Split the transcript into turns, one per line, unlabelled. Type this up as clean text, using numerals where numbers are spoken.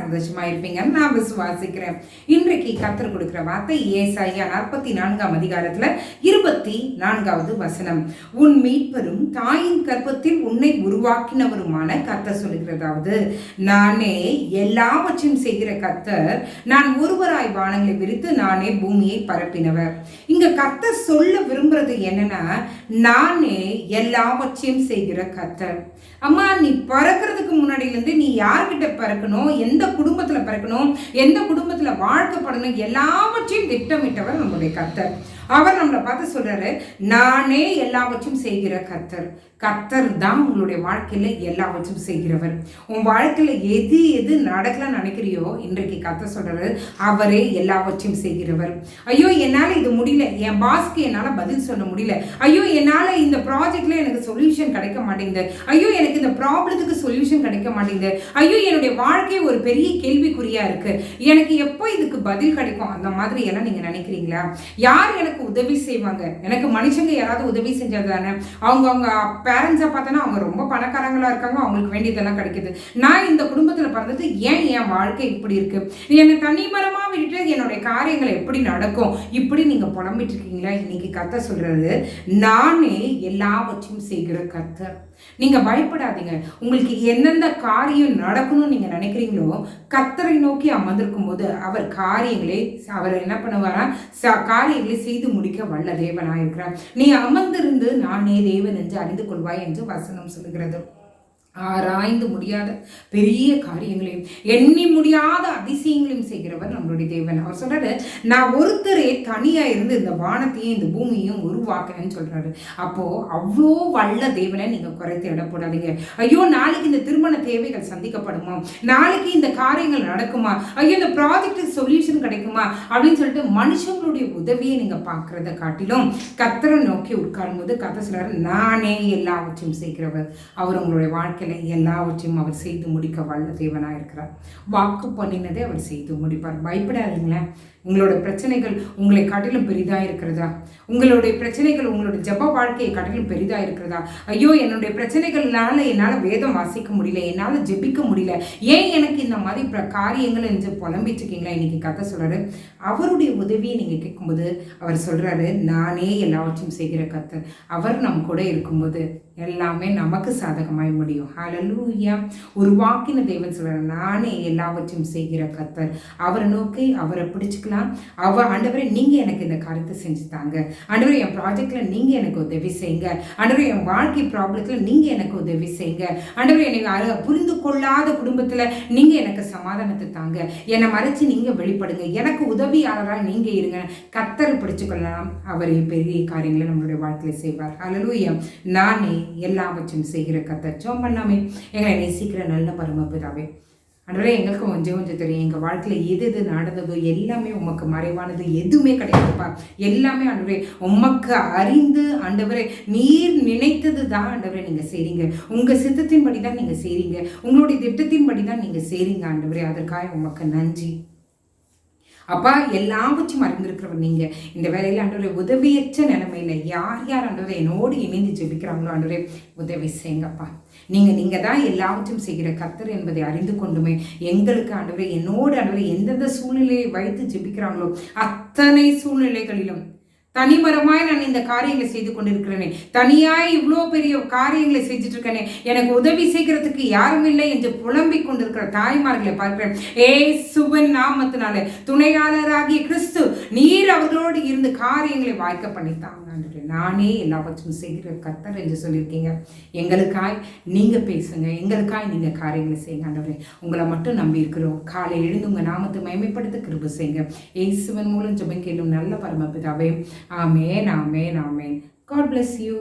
சந்தோஷமா இருப்பீங்க நான் விசுவாசிக்கிறேன். இன்றைக்கு கர்த்தர் கொடுக்கிற வார்த்தை ஏசாயா 44 அதிகாரத்துல 24வது வசனம். உன் மீட்பரும் தாயின் கர்ப்பத்தில் உன்னை உருவாக்கினவருமான கர்த்தர் சொல்லுகிறதாவது, நானே எல்லாவற்றையும் செய்கிற கர்த்தர், நான் ஒருவராய் வானங்களை விரித்து நானே பூமியை பரப்பினவர். இங்க கர்த்தர் சொல்ல விரும்புறது என்னன்னா, நானே எல்லாவற்றையும் செய்கிற கர்த்தர். அம்மா, நீ பறக்கிறதுக்கு முன்னாடியிலேருந்து நீ யார்கிட்ட பறக்கணும், எந்த குடும்பத்துல பறக்கணும், எந்த குடும்பத்துல வாழ்க்கப்படணும், எல்லாவற்றையும் திட்டமிட்டவர் நம்முடைய கர்த்தர். அவர் நம்மளை பார்த்து சொல்றாரு, நானே எல்லாவற்றையும் செய்கிற கர்த்தர். கர்த்தர் தான் உங்களுடைய வாழ்க்கையில எல்லாவற்றும் செய்கிறவர். உன் வாழ்க்கையில எது எது நடக்கலாம்னு நினைக்கிறியோ, இன்றைக்கு கர்த்தர் சொல்றாரு, அவரே எல்லாவற்றையும் செய்கிறவர். ஐயோ, என்னால இது முடியல, என் பாஸ்க்கு என்னால பதில் சொல்ல முடியல, ஐயோ என்னால இந்த ப்ராஜெக்ட்ல எனக்கு சொல்யூஷன் கிடைக்க மாட்டேங்குது, ஐயோ எனக்கு இந்த ப்ராப்ளத்துக்கு சொல்யூஷன் கிடைக்க மாட்டேங்குது, ஐயோ என்னுடைய வாழ்க்கை ஒரு பெரிய கேள்விக்குறியா இருக்கு, எனக்கு எப்போ இதுக்கு பதில் கிடைக்கும், அந்த மாதிரி எல்லாம் நீங்க நினைக்கிறீங்களா? யார் எனக்கு உதவி செய்வாங்க? எனக்கு மனுஷங்க யாராவது உதவி செஞ்சதானே? அவங்க பேரண்ட்ஸை பார்த்தோன்னா அவங்க ரொம்ப பணக்காரங்களா இருக்காங்க, அவங்களுக்கு வேண்டியதெல்லாம் கிடைக்குது. நான் இந்த குடும்பத்தில் பிறந்தது, ஏன் என் வாழ்க்கை இப்படி இருக்கு, என்னை தனிமரமா விட்டுட்டு என்னுடைய காரியங்களை எப்படி நடக்கும், இப்படி நீங்க புலம்பிட்டு இருக்கீங்களா? இன்னைக்கு கர்த்தர் சொல்றாரு, நானே எல்லாவற்றையும் செய்கிற கர்த்தர். நீங்க பயப்படாதீங்க. உங்களுக்கு எந்தெந்த காரியம் நடக்கணும்னு நீங்க நினைக்கிறீங்களோ, கர்த்தரை நோக்கி அமர்ந்திருக்கும் போது அவர் காரியங்களை அவர் என்ன பண்ணுவாரா, காரியங்களை செய்து முடிக்க வல்ல தேவனாக இருக்கிறார். நீ அமர்ந்திருந்து நானே தேவன் என்று அறிந்து கொள்வாய் என்று வசனம் சொல்லுகிறது. ஆராய்ந்து முடியாத பெரிய காரியங்களையும் எண்ணி முடியாத அதிசயங்களையும் செய்கிறவர் நம்மளுடைய தேவன். அவர் சொல்றாரு, நான் ஒருத்தரே தனியா இருந்து இந்த வானத்தையும் இந்த பூமியையும் உருவாக்குறேன்னு சொல்றாரு. அப்போ அவ்வளோ வல்ல தேவனை நீங்க குறைத்து இடப்படாதீங்க. ஐயோ, நாளைக்கு இந்த திருமண தேவைகள் சந்திக்கப்படுமா, நாளைக்கு இந்த காரியங்கள் நடக்குமா, ஐயோ இந்த ப்ராஜெக்டுக்கு சொல்யூஷன் கிடைக்குமா அப்படின்னு சொல்லிட்டு மனுஷங்களுடைய உதவியை நீங்க பார்க்கறத காட்டிலும் கர்த்தரை நோக்கி உட்காரும் போது கர்த்தர் சொல்றாரு, நானே எல்லாவற்றையும் செய்கிறவர். அவர் உங்களுடைய வாழ்க்கை எல்லாவற்றையும் அவர் செய்து முடிக்க வல்ல தேவனாக இருக்கிறார். வாக்கு பண்ணினதை அவர் செய்து முடிப்பார். பயப்படாதீங்களேன். உங்களோட பிரச்சனைகள் உங்களை காட்டிலும் பெரிதா இருக்கிறதா? உங்களுடைய பிரச்சனைகள் உங்களுடைய ஜப வாழ்க்கையை காட்டிலும் பெரிதா இருக்கிறதா? ஐயோ, என்னுடைய பிரச்சனைகள்னால என்னால் வேதம் வாசிக்க முடியல, என்னால் ஜெபிக்க முடியல, ஏன் எனக்கு இந்த மாதிரி காரியங்கள் என்று புலம்பிட்டு இருக்கீங்களா? இன்னைக்கு கர்த்தர் சொல்றாரு, அவருடைய உதவியை நீங்க கேட்கும்போது அவர் சொல்றாரு, நானே எல்லாவற்றையும் செய்கிற கர்த்தர். அவர் நம் கூட இருக்கும்போது எல்லாமே நமக்கு சாதகமாய் முடியும். ஹல்லேலூயா. ஒரு வாக்கின தேவன் சொல்றாரு, நானே எல்லாவற்றையும் செய்கிற கர்த்தர். அவரை நோக்கி அவரை பிடிச்சுக்கலாம். ஆண்டவரே, நீங்க எனக்கு இந்த காரியத்தை செஞ்சு தாங்க, ஆண்டவரே என் ப்ராஜெக்ட்ல நீங்க எனக்கு உதவி செய்யுங்க, ஆண்டவரே என் வாழ்க்கை ப்ராப்ளத்துல நீங்க எனக்கு உதவி செய்யுங்க, ஆண்டவரே என்னை புரிந்து கொள்ளாத குடும்பத்துல நீங்க எனக்கு சமாதானத்தை தாங்க, என்னை மறைச்சு நீங்க வெளிப்படுங்க, எனக்கு உதவியாளராக நீங்க இருங்க. கர்த்தரை பிடிச்சுக்கொள்ளலாம். அவர் பெரிய காரியங்களை நம்மளுடைய வாழ்க்கையில செய்வார். ஹல்லேலூயா. நானே எல்லாவற்றையும் செய்கிற கர்த்தர். ஜெபம் பண்ணலாமே. எங்களை நேசிக்கிற நல்ல பரமபிதாவே, ஆண்டவரே, எங்களுக்கு கொஞ்சம் தெரியும், எங்கள் வாழ்க்கையில் எது எது நடந்ததோ எல்லாமே உமக்கு மறைவானது எதுவுமே கிடையாதுப்பா. எல்லாமே ஆண்டவரே உமக்கு அறிந்து, ஆண்டவரே நீர் நினைத்தது தான் ஆண்டவரே நீங்கள் செய்றீங்க, உங்கள் சித்தத்தின்படி தான் நீங்கள் செய்றீங்க, உங்களுடைய திட்டத்தின்படி தான் நீங்கள் செய்றீங்க. ஆண்டவரே, அதற்காக உமக்கு நன்றி அப்பா. எல்லாவற்றையும் அறிந்திருக்கிறவர் நீங்க. இந்த வேலையில ஆண்டவரே உதவியற்ற நிலைமையில யார் யார் ஆண்டவரே என்னோடு இணைந்து ஜெபிக்கிறாங்களோ ஆண்டவரே உதவி செய்யுங்கப்பா. நீங்க தான் எல்லாவற்றையும் செய்கிற கர்த்தர் என்பதை அறிந்து கொண்டுமே எங்களுக்கு ஆண்டவரே என்னோடு ஆண்டவரே எந்தெந்த சூழ்நிலையை வைத்து ஜெபிக்கிறாங்களோ அத்தனை சூழ்நிலைகளிலும் தனிமரமாய் நான் இந்த காரியங்களை செய்து கொண்டிருக்கிறேனே, தனியாய் இவ்வளோ பெரிய காரியங்களை செஞ்சுட்டு இருக்கேனே, எனக்கு உதவி செய்கிறதுக்கு யாரும் இல்லை என்று புலம்பிக் கொண்டிருக்கிற தாய்மார்களை பார்க்கிறேன். இயேசுவின் நாமத்தினால துணையாளராகிய கிறிஸ்து நீர் அவர்களோடு இருந்து காரியங்களை வாய்க்க பண்ணித்தாங்க. நானே எல்லாவற்றையும் செய்கிற கர்த்தர் என்று சொல்லியிருக்கீங்க. எங்களுக்காய் நீங்க பேசுங்க, எங்களுக்காய் நீங்க காரியங்களை செய்யுங்க. ஆண்டவரே, உங்களை மட்டும் நம்பி இருக்கிறோம். காலை எழுந்து உங்க நாமத்தை மகிமைப்படுத்த கிருபை செய்யுங்க. இயேசுவின் மூலம் ஜெபம் கேளும் நல்ல பரமபிதாவே. ஆமென், ஆமென், ஆமென். God bless you.